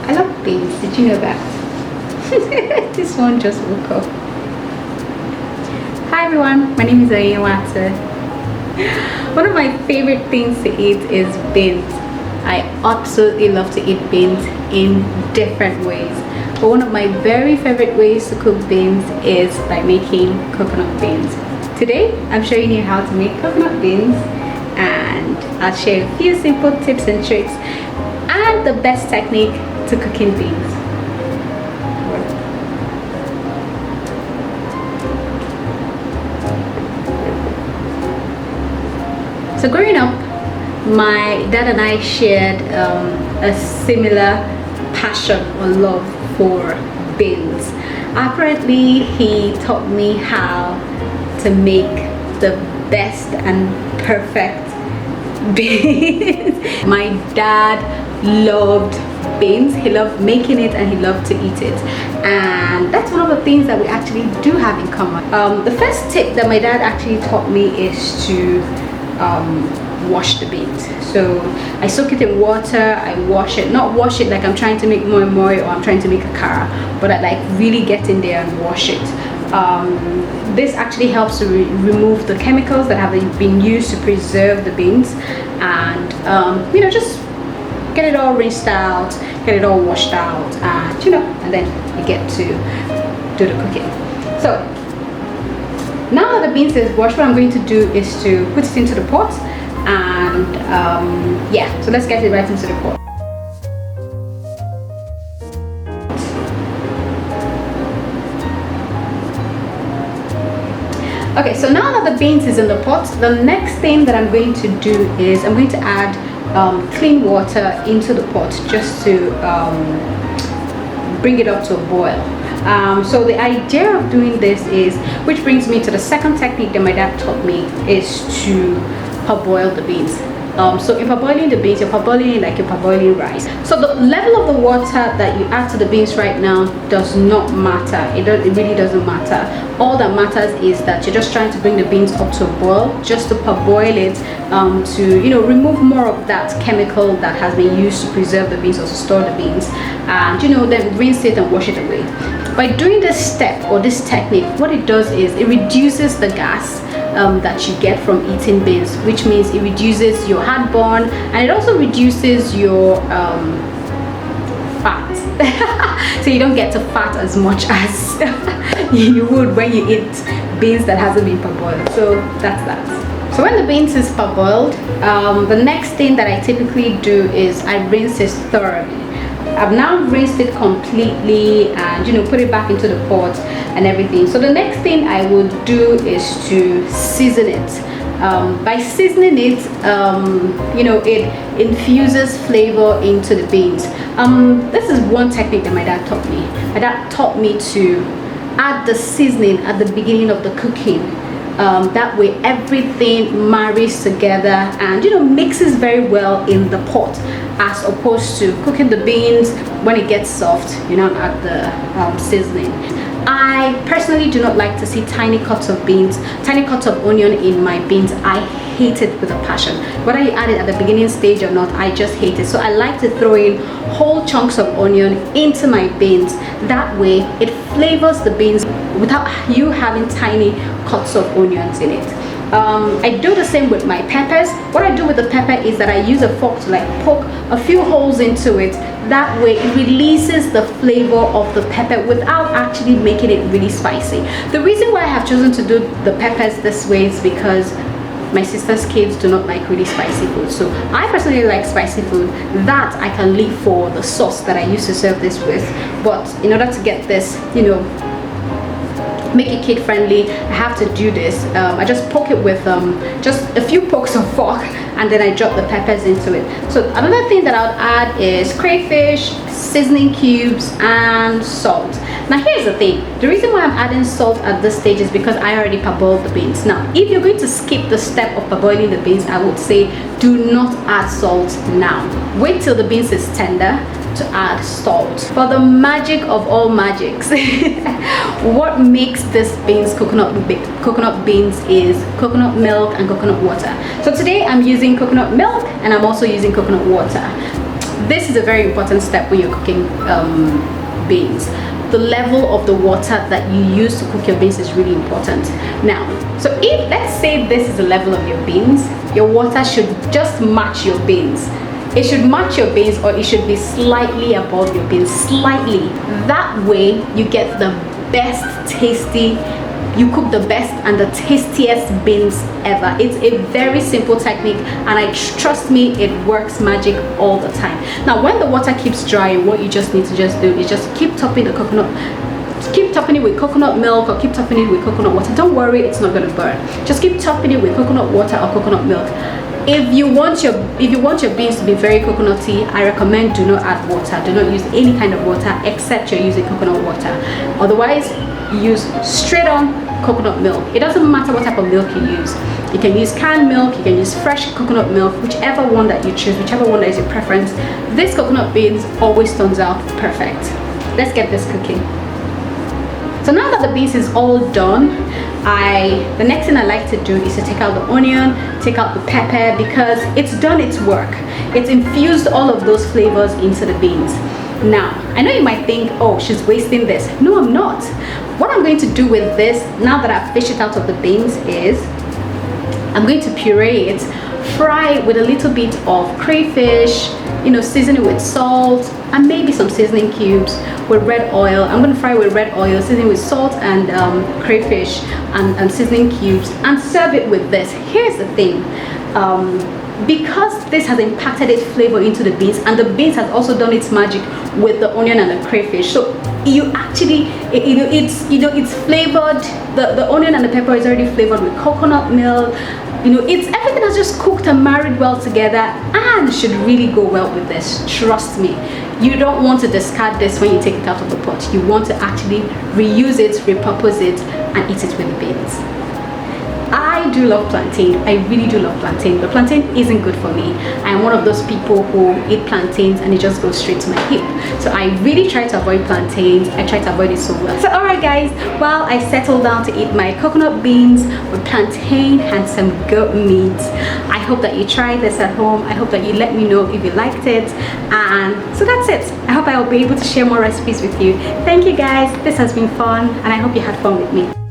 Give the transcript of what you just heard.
I love beans. Did you know that? This one just woke up. Hi everyone, my name is Oyewata. One of my favorite things to eat is beans. I absolutely love to eat beans in different ways. But one of my very favorite ways to cook beans is by making coconut beans. Today, I'm showing you how to make coconut beans, and I'll share a few simple tips and tricks and the best technique to cooking beans. So growing up, my dad and I shared a similar passion or love for beans. Apparently, he taught me how to make the best and perfect beans. My dad loved beans. He loved making it and he loved to eat it, and that's one of the things that we actually do have in common. The first tip that my dad actually taught me is to wash the beans. So I soak it in water, I wash it, not wash it like I'm trying to make moi moi or I'm trying to make a kara, but I like really get in there and wash it. This actually helps to remove the chemicals that have been used to preserve the beans, and you know, just get it all rinsed out, get it all washed out, and you know, and then you get to do the cooking. So now that the beans is washed, what I'm going to do is to put it into the pot, and yeah, so let's get it right into the pot. Okay, so now that the beans is in the pot, the next thing that I'm going to do is I'm going to add clean water into the pot just to bring it up to a boil. So the idea of doing this is, which brings me to the second technique that my dad taught me, is to parboil the beans. So if parboiling the beans, you're parboiling it like you're parboiling rice. So the level of the water that you add to the beans right now does not matter. It really doesn't matter. All that matters is that you're just trying to bring the beans up to a boil, just to parboil it, to, you know, remove more of that chemical that has been used to preserve the beans or to store the beans, and you know, then rinse it and wash it away. By doing this step or this technique, what it does is it reduces the gas that you get from eating beans, which means it reduces your heartburn, and it also reduces your fat. So you don't get to fat as much as you would when you eat beans that hasn't been parboiled. So that's that. So when the beans is parboiled, the next thing that I typically do is I rinse it thoroughly. I've now rinsed it completely and, you know, put it back into the pot and everything. So the next thing I would do is to season it. By seasoning it, you know, it infuses flavor into the beans. This is one technique that my dad taught me. My dad taught me to add the seasoning at the beginning of the cooking. That way everything marries together and, you know, mixes very well in the pot, as opposed to cooking the beans when it gets soft, you know, add the seasoning. I personally do not like to see tiny cuts of beans, tiny cuts of onion in my beans. I hate it with a passion. Whether you add it at the beginning stage or not, I just hate it. So I like to throw in whole chunks of onion into my beans. That way it flavors the beans without you having tiny cuts of onions in it. I do the same with my peppers. What I do with the pepper is that I use a fork to like poke a few holes into it. That way it releases the flavor of the pepper without actually making it really spicy. The reason why I have chosen to do the peppers this way is because my sister's kids do not like really spicy food. So I personally like spicy food. That I can leave for the sauce that I used to serve this with. But in order to get this, you know, make it kid friendly, I have to do this. I just poke it with just a few pokes of fork, and then I drop the peppers into it. So another thing that I would add is crayfish, seasoning cubes, and salt. Now here's the thing, the reason why I'm adding salt at this stage is because I already parboiled the beans. Now if you're going to skip the step of parboiling the beans, I would say do not add salt now. Wait till the beans is tender to add salt. For the magic of all magics, what makes this beans coconut beans is coconut milk and coconut water. So today I'm using coconut milk and I'm also using coconut water. this is a very important step when you're cooking beans. The level of the water that you use to cook your beans is really important. Now, so if let's say this is the level of your beans, your water should just match your beans. It should match your beans, or it should be slightly above your beans, slightly. That way you get the best tasty, you cook the best and the tastiest beans ever. It's a very simple technique, and trust me, it works magic all the time. Now when the water keeps dry, what you just need to just do is just keep topping the coconut, keep topping it with coconut milk, or keep topping it with coconut water. Don't worry, it's not going to burn. Just keep topping it with coconut water or coconut milk. If you want your beans to be very coconutty, I recommend do not add water. Do not use any kind of water except you're using coconut water. Otherwise, use straight on coconut milk. It doesn't matter what type of milk you use. You can use canned milk, you can use fresh coconut milk, whichever one that you choose, whichever one that is your preference. This coconut beans always turns out perfect. Let's get this cooking. So now that the beans is all done, the next thing I like to do is to take out the onion, take out the pepper, because it's done its work. It's infused all of those flavors into the beans. Now, I know you might think, oh, she's wasting this. No, I'm not. What I'm going to do with this, now that I've fished it out of the beans, is I'm going to puree it, fry it with a little bit of crayfish, season it with salt and maybe some seasoning cubes with red oil. I'm going to fry it with red oil, season it with salt and crayfish and seasoning cubes, and serve it with this. Here's the thing, because this has impacted its flavor into the beans, and the beans has also done its magic with the onion and the crayfish, so you actually it's flavored, the onion and the pepper is already flavored with coconut milk. It's everything has just cooked and married well together, and should really go well with this. Trust me, you don't want to discard this when you take it out of the pot. You want to actually reuse it, repurpose it, and eat it with the beans. I do love plantain. I really do love plantain, but plantain isn't good for me. I'm one of those people who eat plantains and it just goes straight to my hip. So I really try to avoid plantains. I try to avoid it so well. So alright guys, while I settle down to eat my coconut beans with plantain and some goat meat, I hope that you try this at home. I hope that you let me know if you liked it. And so that's it. I hope I will be able to share more recipes with you. Thank you guys. This has been fun, and I hope you had fun with me.